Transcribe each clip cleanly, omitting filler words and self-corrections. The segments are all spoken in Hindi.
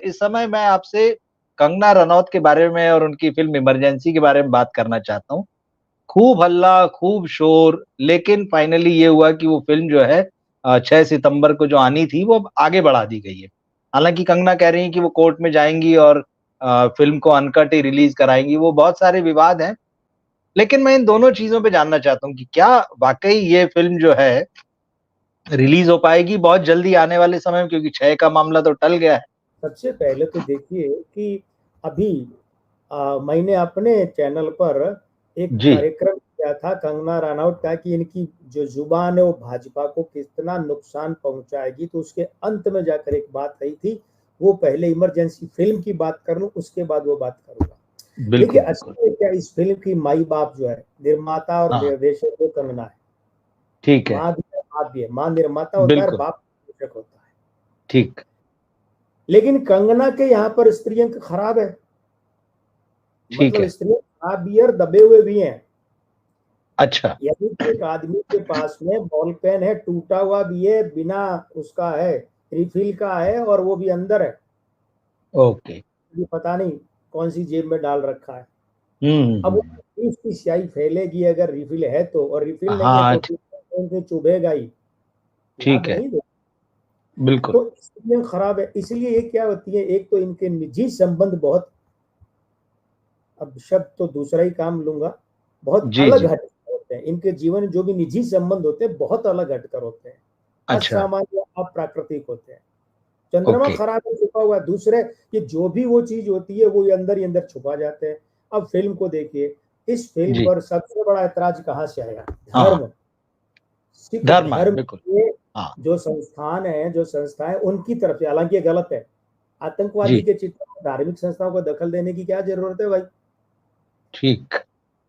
इस समय मैं आपसे कंगना रनौत के बारे में और उनकी फ़िल्म इमरजेंसी के बारे में बात करना चाहता हूँ। खूब हल्ला, खूब शोर, लेकिन फाइनली ये हुआ कि वो फ़िल्म जो है 6 सितंबर को जो आनी थी, वो अब आगे बढ़ा दी गई है। हालाँकि कंगना कह रही हैं कि वो कोर्ट में जाएँगी और फ़िल्म को अनकट ही रिलीज़ कराएँगी, वो बहुत सारे विवाद हैं। लेकिन मैं इन दोनों चीज़ों पे जानना चाहता हूँ कि क्या वाक़ई ये फ़िल्म जो है रिलीज़ हो पाएगी बहुत जल्दी आने वाले समय में? क्योंकि 6 का मामला तो टल गया है। सबसे पहले तो देखिए कि अभी मैंने अपने चैनल पर एक जी। कार्यक्रम किया था कंगना रनौत का कि इनकी जो ज़ुबान है वो भाजपा को कितना नुकसान पहुँचाएगी, तो उसके अंत में जाकर एक बात कही थी, वो पहले इमरजेंसी फ़िल्म की बात कर लूँ, उसके बाद वो बात करूँगा। देखिए, बिल्कुल, बिल्कुल। असल में क्या इस फ़िल्म की माई-बाप जो है, निर्माता और हाँ, निर्देशक वो कंगना है। ठीक है। माँ भी है, बाप भी है। माँ निर्माता होता है और बिल्कुल, बाप निर्देशक होता है। ठीक। लेकिन कंगना के यहाँ पर स्त्री अंक खराब है। ठीक मतलब है। स्त्री खराब भी है और दबे हुए भी हैं। अच्छा, यदि एक आदमी के पास में बॉल पेन है, टूटा हुआ भी है, बिना उसका है, रिफिल का है और वो भी अंदर है। ओके। ये पता नहीं कौन-सी जेब में डाल रखा है। हुँ, हुँ, अब वो हुँ। उसकी स्याही फैलेगी अगर रिफिल है तो, और रिफिल नहीं है हाँ, तो पेन से चुभेगा ही, लाभ ठीक है। नहीं दे। बिल्कुल। तो स्त्रियाँ खराब है, इसलिए ये क्या होती है, एक तो इनके निजी संबंध बहुत, अब शब्द तो दूसरा ही काम लूँगा, बहुत जी, अलग जी। हटकर होते हैं। इनके जीवन में जो भी निजी संबंध होते हैं, बहुत अलग हटकर होते हैं। अच्छा, असामान्य, अप्राकृतिक होते हैं। चंद्रमा ओके। खराब है, छुपा हुआ है। दूसरे कि जो भी वो चीज़ होती है, वो अंदर ही अंदर छुपा जाते हैं। अब फ़िल्म को देखिए, इस फ़िल्म जी। पर सबसे बड़ा ऐतराज़ कहाँ से आया? हाँ, हाँ। धर्म, सिख धर्म आया, धर्म बिल्कुल। के हाँ, जो संस्थान हैं, जो संस्थाएँ, उनकी तरफ से, हालाँकि ये गलत है। आतंकवादी जी, के चित्रों में धार्मिक संस्थाओं को दखल देने की क्या ज़रूरत है भाई? ठीक।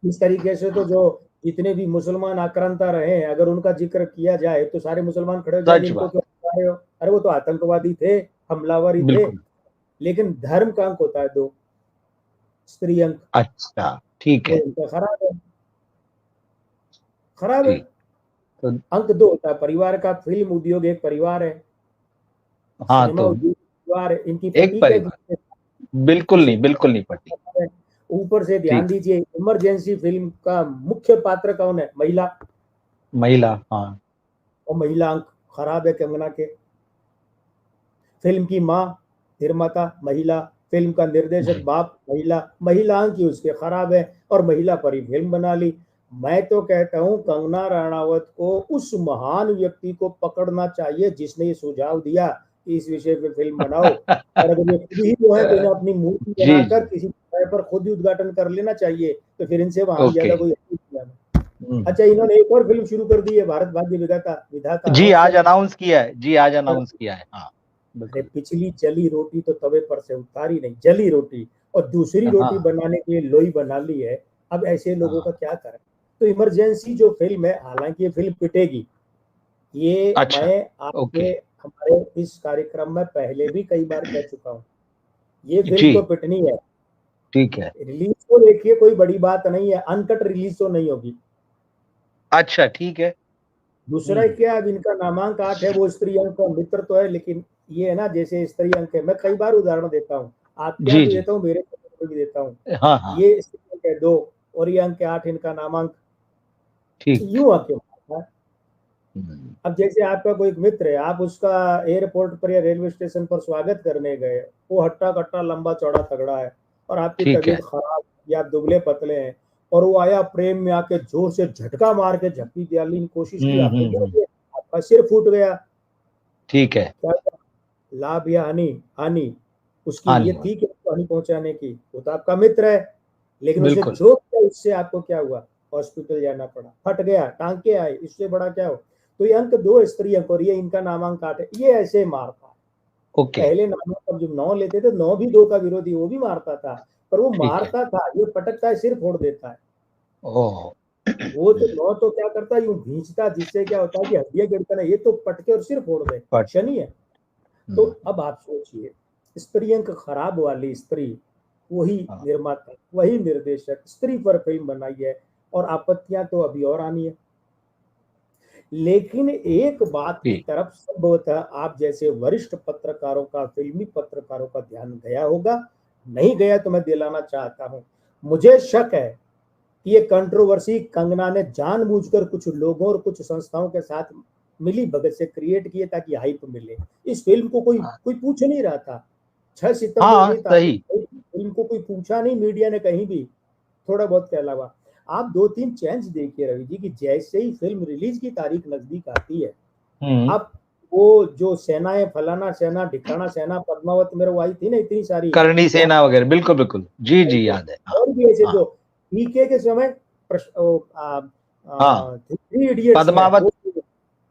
इस तरीके से तो जो जितने भी मुसलमान आक्रांता रहे हैं, अगर उनका ज़िक्र किया जाए, तो सारे मुसलमान खड़े हो जाएँगे, सच इनको बात क्यों बता रहे हो? अरे वो तो आतंकवादी थे, हमलावर ही है। थे। बिल्कुल। लेकिन धर्म का अंक होता है 2, स्त्री अंक, अच्छा, ठीक वो है। इनका खराब है, खराब है। जी, तो अंक 2 होता है परिवार का, फ़िल्म उद्योग एक परिवार है, हाँ, सिनेमा तो उद्योग परिवार है, इनकी एक पट्टी क्या परिवार। बिल्कुल किसी नहीं, बिल्कुल नहीं पटी। है। ऊपर से ध्यान ठीक। दीजिए, इमरजेंसी फ़िल्म का मुख्य पात्र कौन है? महिला, महिला, हाँ। और महिला अंक खराब है कंगना के। फ़िल्म की माँ, निर्माता महिला, फ़िल्म का निर्देशक जी, बाप महिला, महिला अंक ही उसके खराब है और महिला पर ही फ़िल्म बना ली। मैं तो कहता हूँ कंगना रनावत को उस महान व्यक्ति को पकड़ना चाहिए जिसने ये सुझाव दिया कि इस विषय पे फ़िल्म बनाओ, और अगर ये खुद ही जो है तो इन्हें अपनी मूर्ति जी, बनाकर जी। किसी जगह पर खुद ही उद्घाटन कर लेना चाहिए, तो फिर इनसे वहाँ ओके। ज़्यादा कोई नहीं। हुँ। अच्छा, इन्होंने एक और फ़िल्म शुरू कर दी है, भारत भाग्य विधाता विधाता जी, आज अनॉफिशियल। अनाउंस किया है। जी, आज अनाउंस किया है। हाँ, अरे बिल्कुल। पिछली जली रोटी तो तवे पर से उतारी नहीं, जली रोटी, और दूसरी हाँ, रोटी हाँ, बनाने के लिए लोई बना ली है। अब ऐसे लोगों का हाँ। क्या करें? तो इमरजेंसी जो फ़िल्म है, हालाँकि ये फ़िल्म पिटेगी। ये अच्छा, मैं आपके ओके। हमारे इस कार्यक्रम में पहले भी कई बार कह चुका हूँ। ये फ़िल्म जी, तो पिटनी है। ठीक है। रिलीज़ तो देखिए कोई बड़ी बात नहीं है, अनकट रिलीज़ तो नहीं होगी। अच्छा, ठीक है। दूसरा हुँ, क्या, अब इनका नामांक 8 है, वो स्त्री अंक का मित्र तो है, लेकिन ये है ना, जैसे स्त्री अंक है, मैं कई बार उदाहरण देता हूँ, आपके यहाँ जी, भी जी। देता हूँ, मेरे चैनल पे भी देता हूँ। हाँ, हाँ, ये स्त्री अंक है 2 और ये अंक है 8, इनका नामांक ठीक। यूँ आके मारता है। हुँ, अब जैसे आपका कोई मित्र है, आप उसका एयरपोर्ट पर या रेलवे स्टेशन पर स्वागत करने गए, वो हट्टा-कट्टा, लंबा-चौड़ा, तगड़ा है और आपकी ठीक तबीयत है। खराब या आप दुबले-पतले हैं, और वो आया प्रेम में आके ज़ोर से झटका मार के झप्पी दिलाने की कोशिश की, हुँ, आपने हुँ, क्या हुँ। किया? आपका सिर फूट गया। ठीक है। क्या लाभ या हानि? हानि। उसकी हाँ, नीयत नहीं, थी कि आपको हानि पहुँचाने की, वो तो आपका मित्र है, लेकिन उसे बिल्कुल। जो किया उससे आपको क्या हुआ? हॉस्पिटल जाना पड़ा, फट गया, टाँके आए, इससे बड़ा क्या हो? तो ये अंक 2 स्त्री अंक और ये इनका नामांक 8 है, ये ऐसे मारता है। ओके, पहले नामांक जब 9 लेते थे, 9 भी 2 का विरोधी, वो भी मारता था, पर वो ठीक है। मारता था, ये पटकता है, सिर फोड़ देता है। ओह! वो तो हुँ, 9 तो क्या करता है, यूँ खींचता, जिससे क्या होता है कि हड्डियाँ गिरता नहीं, ये तो पटके और सिर फोड़ दे, बट शनि है। तो हुँ, अब आप सोचिए, स्त्री अंक खराब वाली स्त्री, वही हाँ, निर्माता, वही निर्देशक, स्त्री पर फ़िल्म बनाई है और आपत्तियाँ तो अभी और आनी है। लेकिन एक बात की जी तरफ संभवतः आप जैसे वरिष्ठ पत्रकारों का, फिल्मी पत्रकारों का ध्यान गया होगा, नहीं गया तो मैं दिलाना चाहता हूं। मुझे शक है कि ये कंट्रोवर्सी कंगना ने जानबूझकर कुछ लोगों और कुछ संस्थाओं के साथ मिली भगत से क्रिएट किए ताकि हाइप मिले। इस फिल्म को कोई कोई पूछ नहीं रहा था। 6 सितंबर हाँ की तारीख सही। फिल्म को कोई पूछा नहीं, मीडिया ने कहीं भी, थोड़ा बहुत के अलावा। आप 2-3 चेंज देखिए रवि जी की जैसे ही फिल्म रिलीज की तारीख नजदीक आती है, हम्म। अब वो जो सेनाएं, फलाना सेना, ढिकाना सेना, पद्मावत मेरे वो आई थी ना इतनी सारी, करणी क्या सेना वगैरह, बिल्कुल बिल्कुल, जी जी याद है। हाँ और भी ऐसे हाँ जो पीके के समय हाँ। थ्री इडियट्स में पद्मावत। वो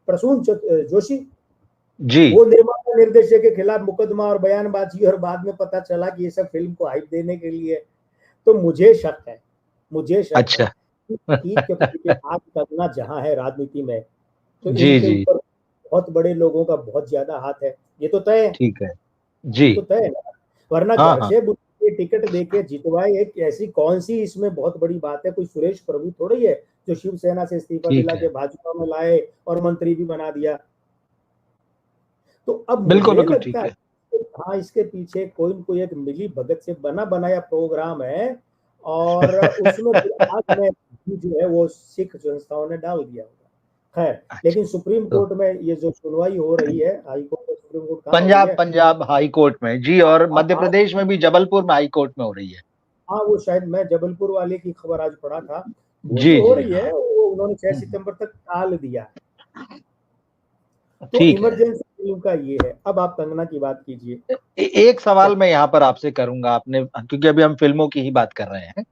प्रसून जोशी, जी वो निर्माता निर्देशक के खिलाफ मुकदमा और बयानबाजी, और बाद में पता चला कि ये सब फिल्म को हाइप देने के लिए। तो मुझे शक है अच्छा। कि क्योंकि आज कंगना जहां है राजनीति में, तो जी इनके जी ऊपर बहुत बड़े लोगों का बहुत ज्यादा हाथ है। ये तो तय है, ठीक है। जी। ये तो तय है ना। वरना हाँ घर हाँ। से बुला के टिकट देके जितवाए, एक ऐसी कौन सी इसमें बहुत बड़ी बात है? कोई सुरेश प्रभु थोड़ी है जो शिवसेना से इस्तीफा दिला ठीक के है। भाजपा में लाए और मंत्री भी बना दिया। तो अब बिल्कुल मुझे बिल्कुल लगता ठीक है है। हाँ, इसके पीछे कोई न कोई एक मिली भगत से बना बनाया प्रोग्राम है, और उसमें फिर आग में घी जो है वो सिख संस्थाओं ने डाल दिया होगा। खैर, अच्छा। लेकिन सुप्रीम तो कोर्ट में ये जो सुनवाई हो रही है, हाई कोर्ट और सुप्रीम कोर्ट, कहाँ हो रही पंजाब है? पंजाब हाई कोर्ट में जी, और मध्य आज, प्रदेश में भी जबलपुर में हाई कोर्ट में हो रही है। हाँ, वो शायद मैं जबलपुर वाले की खबर आज पढ़ा था। वो जी जो हो जी रही हाँ। है वो उन्होंने 6 हम्म, सितंबर तक टाल दिया है। तो ठीक है। इमरजेंसी फिल्म का ये है। अब आप कंगना की बात कीजिए। एक क्या? सवाल मैं यहाँ पर आपसे करूंगा, आपने, क्योंकि अभी हम फिल्मों की ही बात कर रहे हैं। जी।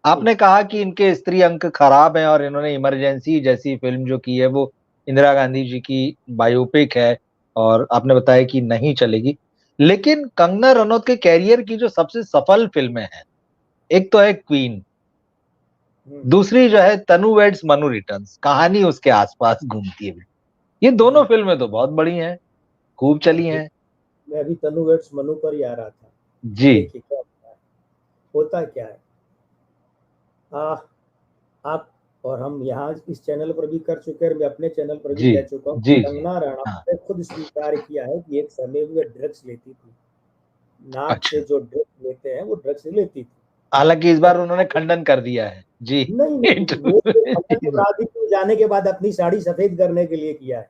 आपने कहा कि इनके स्त्री अंक खराब हैं और इन्होंने इमरजेंसी जैसी फिल्म जो की है वो इंदिरा गांधी जी की बायोपिक है, और आपने बताया कि नहीं चलेगी। लेकिन कंगना रनौत के कैरियर की जो सबसे सफल फिल्में हैं, एक तो है क्वीन, हम्म। दूसरी जो है तनु वेड्स मनु रिटर्न्स, कहानी उसके आसपास घूमती है। ये दोनों जी। फिल्में तो बहुत बड़ी हैं, खूब चली देख, हैं। मैं अभी तनु वेड्स मनु पर ही आ रहा था। जी देखिए क्या होता क्या है। आ, आप और हम यहाँ इस चैनल पर भी कर चुके हैं, मैं अपने चैनल पर भी जी कह चुका हूँ। जी जी। कंगना रनावत हाँ। ने खुद स्वीकार किया है कि एक समय में ड्रग्स लेती थी। नाक से अच्छा। जो ड्रग्स लेते हैं वो ड्रग्स लेती थी। हालांकि इस और बार उन्होंने खंडन कर दिया है जी। नहीं नहीं, वो तो खंडन इंटरव्यू। राजनीति में जाने के बाद अपनी साड़ी सफेद करने के लिए किया है।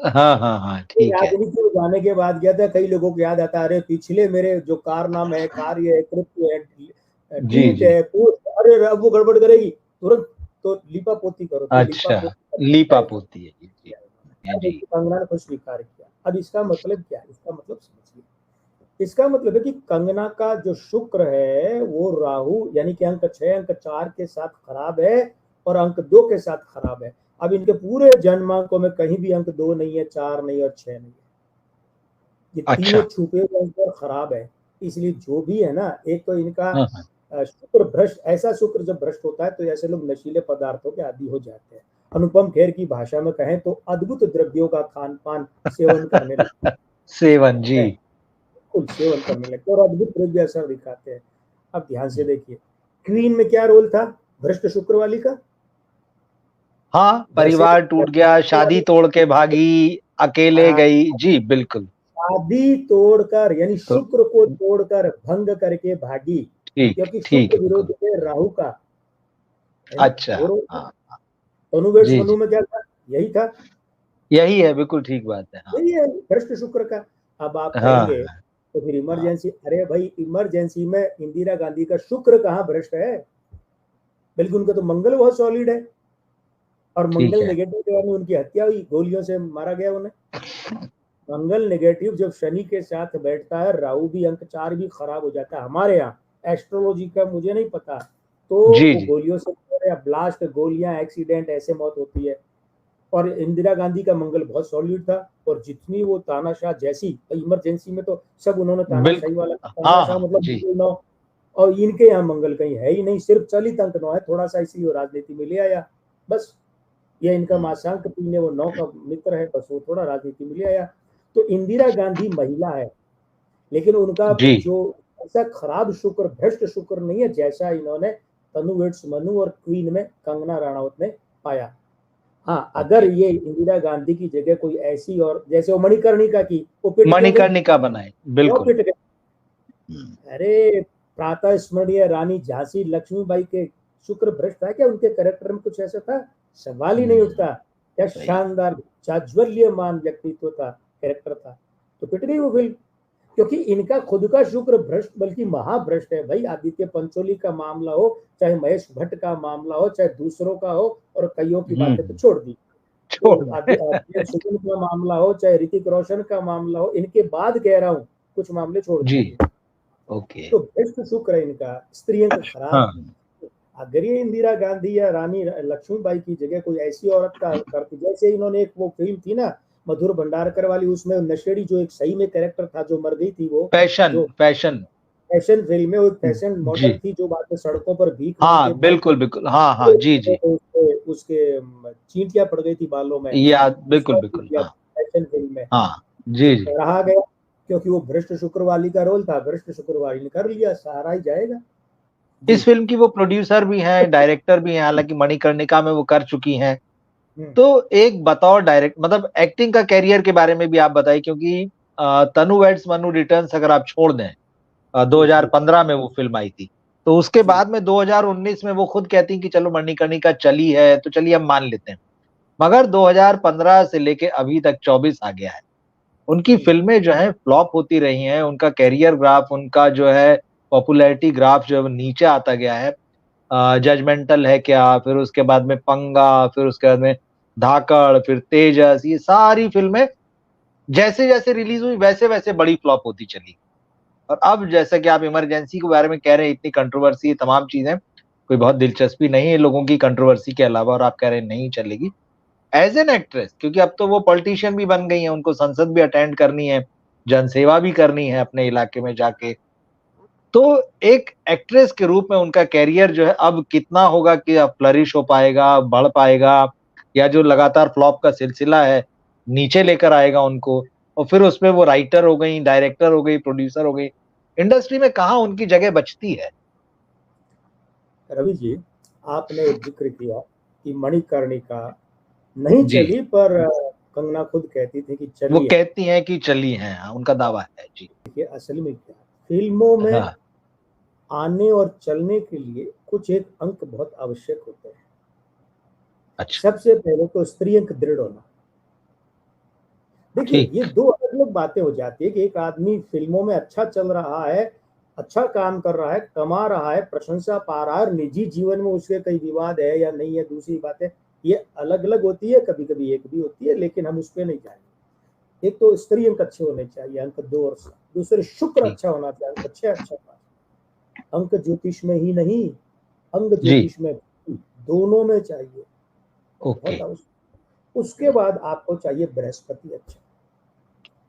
हाँ हाँ हाँ ये ठीक है। राजनीति में जाने के बाद गया था। कई लोगों को याद आता है, अरे पिछले मेरे जो कारनामे है, कार्य है, कृत्य है, जी ट्वीट जी। है, पोस्ट, अरे अब वो गड़बड़ करेगी तुरंत, तो लिपापोती करो, तो अच्छा। लिपापोती लीपा करके पोती है जी जी। अब जी कंगना ने खुद स्वीकार किया। अब इसका मतलब क्या है? इसका मतलब समझिए। इसका मतलब है कि कंगना का जो शुक्र है वो राहु यानी कि अंक 6, अंक 4 के साथ खराब है, और अंक 2 के साथ खराब है। अब इनके पूरे जन्मांकों में कहीं भी अंक 2 नहीं है, 4 नहीं और 6 नहीं है। ये तीनों अच्छा। छुपे हुए अंक और खराब है। इसलिए जो भी है ना, एक तो इनका हाँ हाँ। शुक्र भ्रष्ट, ऐसा शुक्र जब भ्रष्ट होता है तो ऐसे लोग नशीले पदार्थों के आदी हो जाते हैं। अनुपम खेर की भाषा में कहें तो अद्भुत द्रव्यों का खान पान सेवन करने सेवन जी। लगते हैं, खुद सेवन करने लगते हैं और अद्भुत द्रव्य असर दिखाते हैं। अब ध्यान से देखिए, क्वीन में क्या रोल था भ्रष्ट शुक्र वाली का? हाँ, घर से परिवार टूट गया, शादी तोड़ के भागी, अकेले गई जी, बिल्कुल। शादी तोड़कर यानी तो शुक्र को तोड़कर भंग करके भागी, ठीक क्योंकि ठीक शुक्र है, बिल्कुल। विरोधी है राहु का, है ना अच्छा। वो हाँ। तनु वेड्स जी मनु जी। में क्या था? यही था, यही है, बिल्कुल ठीक बात है। हाँ यही है भ्रष्ट शुक्र का। अब आप हाँ कहेंगे तो फिर हाँ। इमरजेंसी, अरे भाई इमरजेंसी में इंदिरा गांधी का शुक्र कहाँ भ्रष्ट है? बल्कि उनका तो मंगल बहुत सॉलिड है, और ठीक मंगल है। नेगेटिव यानी उनकी हत्या हुई, गोलियों से मारा गया उन्हें। मंगल नेगेटिव जब शनि के साथ बैठता है, राहु भी अंक 4 भी खराब हो जाता है हमारे यहाँ। एस्ट्रोलॉजी का मुझे नहीं पता, तो जी वो जी। गोलियों से या ब्लास्ट, गोलियां, एक्सीडेंट, ऐसे मौत होती है। और इंदिरा गांधी का मंगल बहुत सॉलिड था, और जितनी वो तानाशाह जैसी इमरजेंसी में तो सब उन्होंने तानाशाही वाला, बिल्कुल। हाँ तानाशाह हाँ मतलब जी। बिल्कुल 9। और इनके यहाँ मंगल कहीं है ही नहीं, सिर्फ चलित अंक 9 है, थोड़ा सा इसलिए वो राजनीति में ले आया बस। ये इनका हम्म, मासांक 3 है, वो 9 का मित्र है, बस वो थोड़ा राजनीति में ले आया। तो इंदिरा गांधी महिला है, लेकिन उनका जी जो ऐसा खराब शुक्र, भ्रष्ट शुक्र नहीं है जैसा इन्होंने तनु वेड्स मनु और क्वीन में कंगना रनावत ने पाया। हाँ, अगर ये इंदिरा गांधी की जगह कोई ऐसी, और जैसे वो मणिकर्णिका की, वो पिट क्यों गई? मणिकर्णिका बनाए, क्यों बिल्कुल। पिट गई? अरे प्रातः स्मरणीय रानी झांसी लक्ष्मीबाई के शुक्र भ्रष्ट था क्या? उनके कैरेक्टर में कुछ ऐसा था? सवाल ही नहीं उठता। क्या सही। शानदार चाज्वल्यमान व्यक्तित्व था, कैरेक्टर था, तो पिट गई वो फिल्म। क्योंकि इनका खुद का शुक्र भ्रष्ट बल्कि महाभ्रष्ट है भाई। आदित्य पंचोली का मामला हो, चाहे महेश भट्ट का मामला हो, चाहे दूसरों का हो, और कईयों की बातें तो छोड़ दी, छोड़ तो दे। सुगुन का मामला हो, चाहे ऋतिक रोशन का मामला हो, इनके बाद कह रहा हूँ, कुछ मामले छोड़ जी। दीजिए, ओके। तो भ्रष्ट शुक्र है इनका, स्त्रियंक खराब। हाँ। अगर ये इंदिरा गांधी या रानी लक्ष्मीबाई की जगह कोई ऐसी औरत का करती, जैसे इन्होंने एक वो फिल्म थी ना मधुर भंडारकर वाली, उसमें नशेड़ी जो एक सही में कैरेक्टर था, जो मर गई थी वो, फैशन जो फैशन। फैशन फिल्म में वो फैशन जी। मॉडल थी, जो बाद में सड़कों पर भीख मांग के हाँ भाई बिल्कुल बिल्कुल, हाँ हाँ, जी जी। उसके चींटियां पड़ गई थी बालों में, याद, बिल्कुल उसका बिल्कुल, किया हाँ। फैशन फिल्म में। हाँ जी जी। रहा गया, क्योंकि वो भ्रष्ट शुक्रवाली का रोल था, भ्रष्ट शुक्रवाली ने कर लिया, सहारा ही जाएगा। इस जी। फिल्म की वो प्रोड्यूसर भी हैं, डायरेक्टर भी हैं, हालांकि मणिकर्णिका में वो कर चुकी हैं। हम्म। तो एक बतौर डायरेक्ट, मतलब एक्टिंग का कैरियर के बारे में भी आप बताइए, क्योंकि तनु वेड्स मनु रिटर्न्स अगर आप छोड़ दें, जी जी 2015 में वो फिल्म आई थी, तो उसके जी। बाद में 2019 में वो खुद कहती कि चलो मणिकर्णिका चली है तो चलिए हम मान लेते हैं। मगर 2015 से लेके अभी तक 24 आ गया है, उनकी हम्म। फिल्में जो है फ्लॉप होती रही हैं, उनका कैरियर ग्राफ, उनका जो है पॉपुलैरिटी ग्राफ जो है वो नीचे आता गया है। जजमेंटल है क्या, फिर उसके बाद में पंगा, फिर उसके बाद में धाकड़, फिर तेजस, ये सारी फिल्में जैसे जैसे रिलीज हुई वैसे वैसे बड़ी फ्लॉप होती चली। और अब जैसा कि आप इमरजेंसी के बारे में कह रहे हैं, इतनी कंट्रोवर्सी, तमाम चीजें, कोई बहुत दिलचस्पी नहीं है लोगों की कंट्रोवर्सी के अलावा, और आप कह रहे हैं नहीं चलेगी एज एन एक्ट्रेस, क्योंकि अब तो वो पॉलिटिशियन भी बन गई हैं, उनको संसद भी अटेंड करनी है, जनसेवा भी करनी है अपने इलाके में जाके। तो एक एक्ट्रेस के रूप में उनका कैरियर जो है अब कितना होगा कि अब फ्लरिश हो पाएगा, बढ़ पाएगा, या जो लगातार फ्लॉप का सिलसिला है नीचे लेकर आएगा उनको, और फिर उसमें वो राइटर हो गई, डायरेक्टर हो गई, प्रोड्यूसर हो गई, इंडस्ट्री में कहाँ उनकी जगह बचती है। रवि जी, आपने एक जिक्र किया कि मणिकर्णिका नहीं जी। चली, पर कंगना खुद कहती थी कि वो चली है। कहती हैं कि चली हैं, हाँ, उनका दावा है जी। देखिए असल में क्या है, फिल्मों में हाँ। आने और चलने के लिए कुछ एक अंक बहुत आवश्यक होते हैं। अच्छा। सबसे पहले तो स्त्री अंक दृढ़ होना। देखिए ये ठीक। दो अलग अलग बातें हो जाती है कि एक आदमी फिल्मों में अच्छा चल रहा है, अच्छा काम कर रहा है, कमा रहा है, प्रशंसा पा रहा है, और निजी जीवन में उसके कई विवाद है या नहीं है, दूसरी बातें ये अलग अलग होती है, कभी कभी एक भी होती है, लेकिन हम उस पर नहीं जाएंगे। एक तो स्त्री अंक अच्छे होने चाहिए, अंक 2 और 7। दूसरे शुक्र ठीक। अच्छा होना चाहिए, अंक 6 अच्छा होना चाहिए। अंक ज्योतिष में ही नहीं, अंग जी। ज्योतिष में भी, दोनों में चाहिए, ओके। बहुत आवश्यक। उसके बाद आपको चाहिए बृहस्पति अच्छा।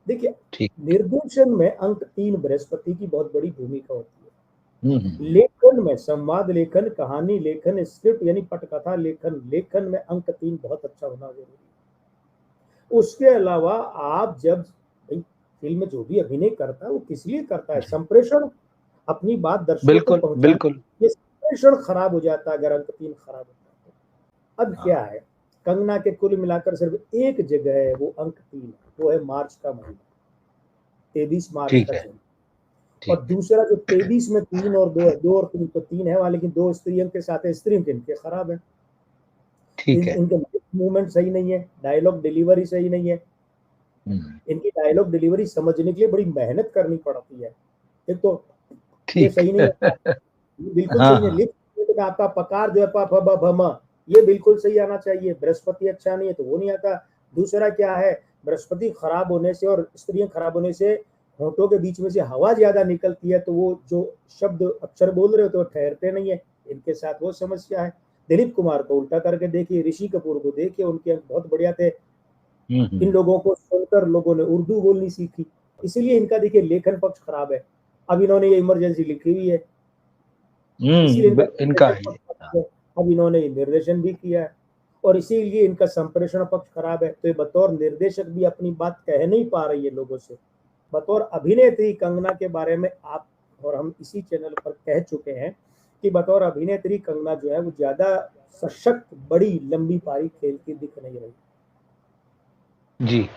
देखिए ठीक। निर्देशन में अंक 3 बृहस्पति की बहुत बड़ी भूमिका होती है। हम्म। लेखन में, संवाद लेखन, कहानी लेखन, स्क्रिप्ट यानी पटकथा लेखन, लेखन में अंक 3 बहुत अच्छा होना जरूरी है। उसके अलावा आप जब भाई फिल्म जो भी अभिनय करता है वो किस लिए करता है? जी। संप्रेषण, अपनी बात दर्शकों तक बिल्कुल पहुंचाना। बिल्कुल। ये संप्रेषण खराब हो जाता है अगर अंक 3 खराब होता है तो। अब क्या हाँ। है, कंगना के कुल मिलाकर सिर्फ एक जगह है वो अंक 3 है, वो है मार्च का महीना, 23 मार्च ठीक का है। जन्म। और ठीक। दूसरा जो 23 में 3 और 2 है, 2 और 3 तो 3 है वहां, लेकिन 2 स्त्री अंक के साथ है, स्त्री अंक इनके खराब है। ठीक है। इनके मूवमेंट सही नहीं है, डायलॉग डिलीवरी सही नहीं है। हम्म। इनकी डायलॉग डिलीवरी समझने के लिए बड़ी मेहनत करनी पड़ती है। एक तो ये ठीक। सही नहीं आता, ये बिल्कुल हाँ सही नहीं, हाँ। लिप में आपका पकार जो है प फ ब भ म, ये बिल्कुल सही आना चाहिए। बृहस्पति अच्छा नहीं है तो वो नहीं आता। दूसरा क्या है, बृहस्पति खराब होने से और स्त्रियां खराब होने से होंठों के बीच में से हवा ज्यादा निकलती है, तो वो जो शब्द अक्षर बोल रहे होते वो ठहरते नहीं है, इनके साथ वो समस्या है। दिलीप कुमार को उल्टा करके देखिए, ऋषि कपूर को देखिए, उनके अंक बहुत बढ़िया थे। इन हम्म। लोगों को सुनकर लोगों ने उर्दू बोलनी सीखी, इसीलिए इनका देखिए लेखन पक्ष खराब है। अब इन्होंने ये इमरजेंसी लिखी हुई है, इसीलिए इनका इनका निर्देशन है ये। पक्ष खराब है। अब इन्होंने ये निर्देशन भी किया है, और इसीलिए इनका संप्रेषण पक्ष खराब है। तो ये बतौर निर्देशक भी अपनी बात कह नहीं पा रही है लोगों से। बतौर अभिनेत्री कंगना के बारे में आप और हम इसी चैनल पर कह चुके हैं कि बतौर अभिनेत्री कंगना जो है वो ज्यादा सशक्त बड़ी लंबी पारी खेलती दिख नहीं रही। जी।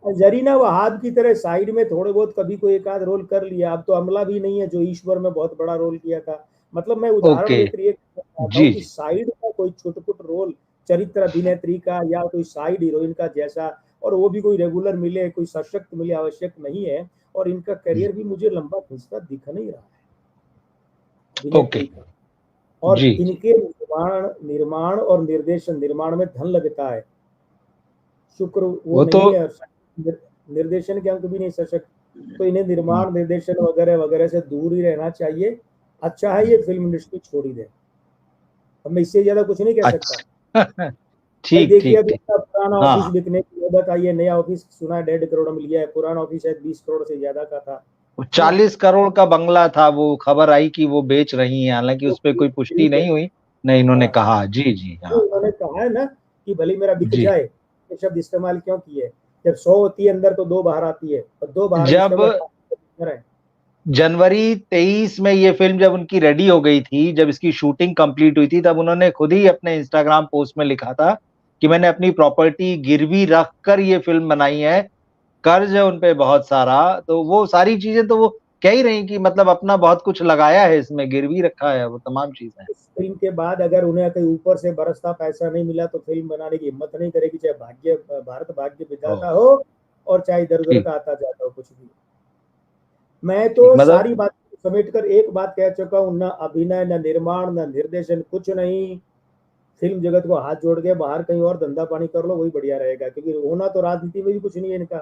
जरीना वहाब की तरह साइड में थोड़े बहुत कभी कोई एक आध रोल कर लिया, अब तो अमला भी नहीं है जो ईश्वर में बहुत बड़ा रोल किया था। मतलब मैं उदाहरण ओके। देकर ये चाहता जी, हूँ कि जी। साइड का कोई छोटा-पुट रोल चरित्र अभिनेत्री का या कोई साइड हीरोइन का जैसा, और वो भी कोई रेगुलर मिले, कोई सशक्त मिले, आवश्यक नहीं है। और इनका हुँ, करियर भी मुझे लंबा खिंचता दिख नहीं रहा है ओके। अभिनेत्री का। और जी, जी। इनके निर्माण निर्माण और निर्देशन, निर्माण में धन लगता है, शुक्र वो वो तो नहीं है, और निर्देशन के अंक भी नहीं सशक्त, तो इन्हें हुँ, निर्माण निर्देशन वगैरह वगैरह से दूर ही रहना चाहिए। अच्छा है हुँ, ये फिल्म इंडस्ट्री छोड़ ही दे, अब मैं इससे ज्यादा कुछ नहीं कह सकता। अच्छा। भाई ठीक, देखिए ठीक, अभी ठीक। इसका पुराना हाँ, ऑफिस हाँ। बिकने की नौबत आई है, नया ऑफिस सुना है 1.5 करोड़ में लिया है, पुराना ऑफिस शायद 20 करोड़ से ज्यादा का था, वो है ना। 40 करोड़ का बंगला था, वो खबर आई कि वो बेच रही हैं, हालाँकि तो उसपे कोई पुष्टि ठीक है। नहीं हुई। नहीं, इन्होंने हाँ, कहा। जी, जी। तो हाँ, हाँ। उन्होंने कहा है ना कि भले मेरा बिक जी। जाए, ये शब्द इस्तेमाल क्यों किए? जब 100 होती है अंदर तो 2 बाहर आती है, और 2 बाहर जब निकले हुए 5 अंदर है। जनवरी 23 में ये फ़िल्म जब उनकी रेडी हो गई थी, जब इसकी शूटिंग कंप्लीट हुई थी, तब उन्होंने खुद ही अपने इंस्टाग्राम पोस्ट में लिखा था कि मैंने अपनी प्रॉपर्टी गिरवी रख कर ये फ़िल्म बनाई है, कर्ज़ है उन पे बहुत सारा। तो वो सारी चीज़ें तो वो कह ही रही कि मतलब अपना बहुत कुछ लगाया है इसमें, गिरवी रखा है वो तमाम चीज़ें। इस फ़िल्म के बाद अगर उन्हें कहीं ऊपर से बरसता पैसा नहीं मिला तो फ़िल्म बनाने की हिम्मत नहीं करेगी, चाहे भारत भाग्य ओह! विधाता हो और चाहे इधर-उधर ठीक, का आता-जाता हो कुछ भी। मैं ठीक। तो मतलब सारी बातें समेट कर एक बात कह चुका हूँ, ना अभिनय, ना निर्माण, ना निर्देशन, कुछ नहीं। फ़िल्म जगत को हाथ जोड़ के बाहर कहीं और धंधा पानी कर लो, वही बढ़िया रहेगा, क्योंकि होना तो राजनीति में भी कुछ नहीं है इनका।